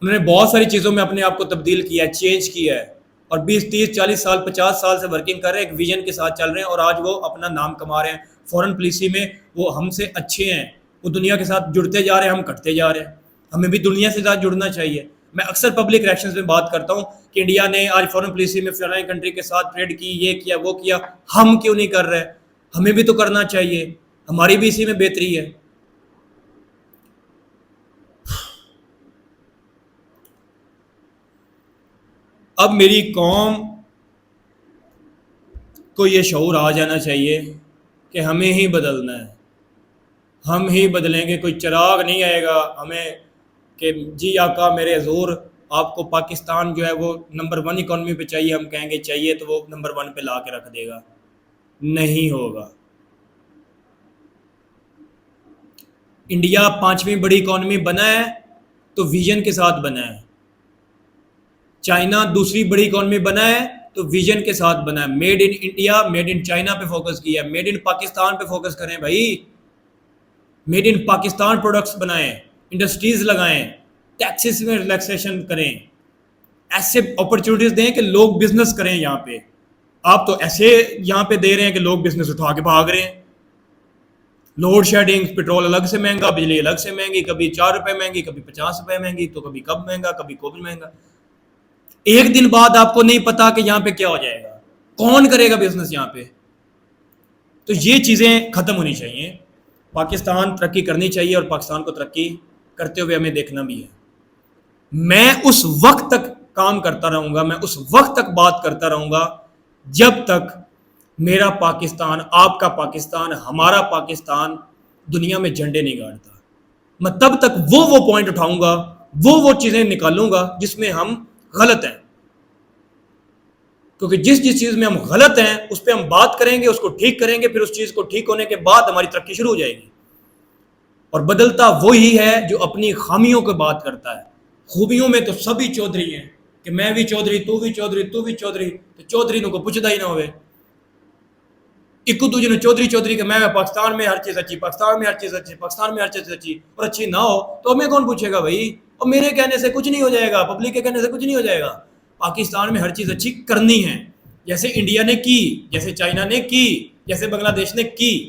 انہوں نے بہت ساری چیزوں میں اپنے آپ کو تبدیل کیا ہے, چینج کیا ہے, اور 20 30 40 سال 50 سال سے ورکنگ کر رہے ہیں, ایک ویژن کے ساتھ چل رہے ہیں, اور آج وہ اپنا نام کما رہے ہیں. فورن پالیسی میں وہ ہم سے اچھے ہیں, وہ دنیا کے ساتھ جڑتے جا رہے ہیں, ہم کٹتے جا رہے ہیں. ہمیں بھی دنیا سے ساتھ جڑنا چاہیے. میں اکثر پبلک ریلیشنز میں بات کرتا ہوں کہ انڈیا نے آج فورن پالیسی میں فلاں کنٹری کے ساتھ ٹریڈ کی, یہ کیا وہ کیا, ہم کیوں نہیں کر رہے؟ ہمیں بھی تو کرنا چاہیے, ہماری بھی اسی میں بہتری ہے. اب میری قوم کو یہ شعور آ جانا چاہیے کہ ہمیں ہی بدلنا ہے, ہم ہی بدلیں گے. کوئی چراغ نہیں آئے گا ہمیں کہ جی آقا میرے حضور آپ کو پاکستان جو ہے وہ نمبر 1 اکانومی پہ چاہیے, ہم کہیں گے چاہیے, تو وہ نمبر 1 پہ لا کے رکھ دے گا. نہیں ہوگا. انڈیا 5ویں بڑی اکانومی بنا ہے تو ویژن کے ساتھ بنا ہے. چائنا 2سری بڑی اکانومی بنا ہے تو ویژن کے ساتھ بنا ہے. Made in India, made in China پہ فوکس کیا ہے. میڈ ان پاکستان پہ فوکس کریں بھائی, میڈ ان پاکستان پروڈکٹس بنائیں, انڈسٹریز لگائیں, ٹیکسز میں ریلیکسیشن کریں, ایسے اپرچونیٹیز دیں کہ لوگ بزنس کریں. یہاں پہ آپ تو ایسے یہاں پہ دے رہے ہیں کہ لوگ بزنس اٹھا کے بھاگ رہے ہیں. لوڈ شیڈنگ, پیٹرول الگ سے مہنگا, بجلی الگ سے مہنگی, کبھی 4 روپے مہنگی, کبھی 50 روپے مہنگی, تو کبھی کب مہنگا, کبھی کب مہنگا. ایک دن بعد آپ کو نہیں پتا کہ یہاں پہ کیا ہو جائے گا, کون کرے گا بزنس یہاں پہ. تو یہ چیزیں ختم ہونی چاہیے. پاکستان ترقی کرنی چاہیے اور پاکستان کو ترقی کرتے ہوئے ہمیں دیکھنا بھی ہے. میں اس وقت تک کام کرتا رہوں گا, میں اس وقت تک بات کرتا رہوں گا جب تک میرا پاکستان, آپ کا پاکستان, ہمارا پاکستان دنیا میں جھنڈے نہیں گاڑتا. میں تب تک وہ پوائنٹ اٹھاؤں گا, وہ چیزیں نکالوں گا جس میں ہم غلط ہیں. کیونکہ جس چیز میں ہم غلط ہیں اس پہ ہم بات کریں گے, اس کو ٹھیک کریں گے, پھر اس چیز کو ٹھیک ہونے کے بعد ہماری ترقی شروع ہو جائے گی. اور بدلتا وہی ہے جو اپنی خامیوں کو بات کرتا ہے. خوبیوں میں تو سبھی چودھری ہیں کہ میں بھی چودھری, تو بھی چودھری, تو بھی چودھری, تو چودھری کو پوچھتا ہی نہ ہوئے. ایک دوجے نے چودھری کہ میں پاکستان میں ہر چیز اچھی, پاکستان میں ہر چیز اچھی, پاکستان میں ہر چیز اچھی, اور اچھی نہ ہو تو ہمیں کون پوچھے گا بھائی. اور میرے کہنے سے کچھ نہیں ہو جائے گا, پبلک کے کہنے سے کچھ نہیں ہو جائے گا. پاکستان میں ہر چیز اچھی کرنی ہے, جیسے انڈیا نے کی, جیسے چائنا نے کی, جیسے بنگلہ دیش نے کی.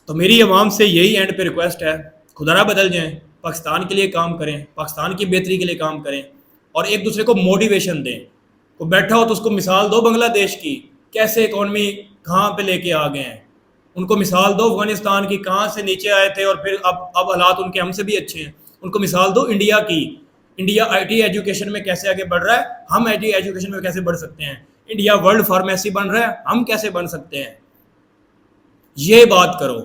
تو میری عوام سے یہی اینڈ پہ ریکویسٹ ہے, خدا نہ بدل جائیں, پاکستان کے لیے کام کریں, پاکستان کی بہتری کے لیے کام کریں, اور ایک دوسرے کو موٹیویشن دیں. کوئی بیٹھا ہو تو اس کو مثال دو بنگلہ دیش کی, کیسے اکانومی کہاں پہ لے کے آ گئے ہیں. ان کو مثال دو افغانستان کی, کہاں سے نیچے آئے تھے اور پھر اب حالات ان کے ہم سے بھی اچھے ہیں. ان کو مثال دو انڈیا کی, انڈیا آئی ٹی ایجوکیشن میں کیسے آگے بڑھ رہا ہے, ہم آئی ٹی ایجوکیشن میں کیسے بڑھ سکتے ہیں. انڈیا ورلڈ فارمیسی بن رہا ہے, ہم کیسے بن سکتے ہیں. یہ بات کرو,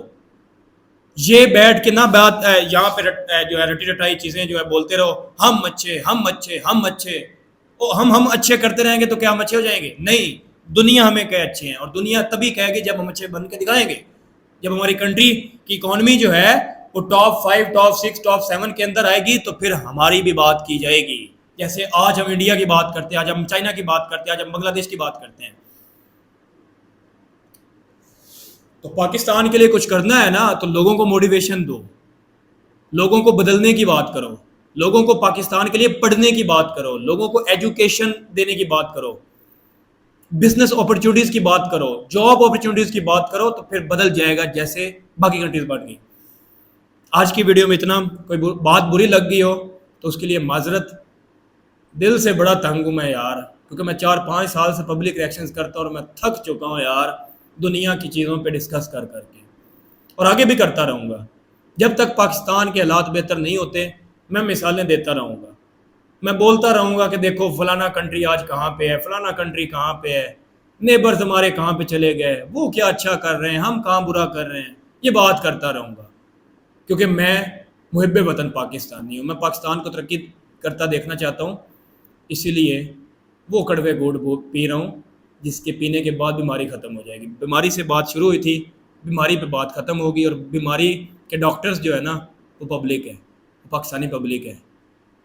یہ بیٹھ کے نہ بات یہاں پہ جو ہے رٹی رٹائی چیزیں جو ہے بولتے رہو, ہم اچھے, ہم اچھے, ہم اچھے. ہم اچھے کرتے رہیں گے تو کیا ہم اچھے ہو جائیں گے؟ نہیں. دنیا ہمیں کہے اچھے ہیں, اور دنیا تبھی کہے گی جب ہم اچھے بن کے دکھائیں گے. جب ہماری کنٹری کی اکانومی جو ہے وہ ٹاپ 5, ٹاپ 6, ٹاپ 7 کے اندر آئے گی تو پھر ہماری بھی بات کی جائے گی. جیسے آج ہم انڈیا کی بات کرتے ہیں, آج ہم چائنا کی بات کرتے ہیں, آج ہم بنگلہ دیش کی بات کرتے ہیں. تو پاکستان کے لیے کچھ کرنا ہے نا, تو لوگوں کو موٹیویشن دو, لوگوں کو بدلنے کی بات کرو, لوگوں کو پاکستان کے لیے پڑھنے کی بات کرو, لوگوں کو ایجوکیشن دینے کی بات کرو, بزنس اپرچونیٹیز کی بات کرو, جاب اپرچونیٹیز کی بات کرو, تو پھر بدل جائے گا جیسے باقی کنٹریز بڑھ گئی. آج کی ویڈیو میں اتنا. کوئی بات بری لگ گئی ہو تو اس کے لیے معذرت, دل سے بڑا تنگ ہوں میں یار. کیونکہ میں 4-5 سال سے پبلک ریئیکشنز کرتا ہوں اور میں تھک چکا ہوں یار دنیا کی چیزوں پہ ڈسکس کر کے، اور آگے بھی کرتا رہوں گا جب تک پاکستان کے حالات بہتر نہیں ہوتے. میں مثالیں دیتا رہوں گا، میں بولتا رہوں گا کہ دیکھو فلانا کنٹری آج کہاں پہ ہے، فلانا کنٹری کہاں پہ ہے، نیبرز ہمارے کہاں پہ چلے گئے، وہ کیا اچھا کر رہے ہیں، ہم کہاں برا کر رہے ہیں. یہ بات کرتا رہوں گا کیونکہ میں محب وطن پاکستانی ہوں، میں پاکستان کو ترقی کرتا دیکھنا چاہتا ہوں. اسی لیے وہ کڑوے گھونٹ پی رہا ہوں جس کے پینے کے بعد بیماری ختم ہو جائے گی. بیماری سے بات شروع ہوئی تھی، بیماری پہ بات ختم ہوگی، اور بیماری کے ڈاکٹرز جو ہے نا وہ پبلک ہے، وہ پاکستانی پبلک ہے.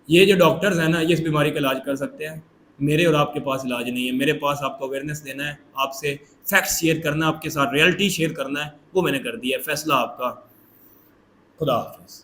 یہ جو ڈاکٹرز ہیں نا یہ اس بیماری کا علاج کر سکتے ہیں، میرے اور آپ کے پاس علاج نہیں ہے. میرے پاس آپ کو اویئرنیس دینا ہے، آپ سے فیکٹس شیئر کرنا ہے، آپ کے ساتھ ریئلٹی شیئر کرنا ہے، وہ میں نے کر دیا ہے. فیصلہ آپ کا. خدا حافظ.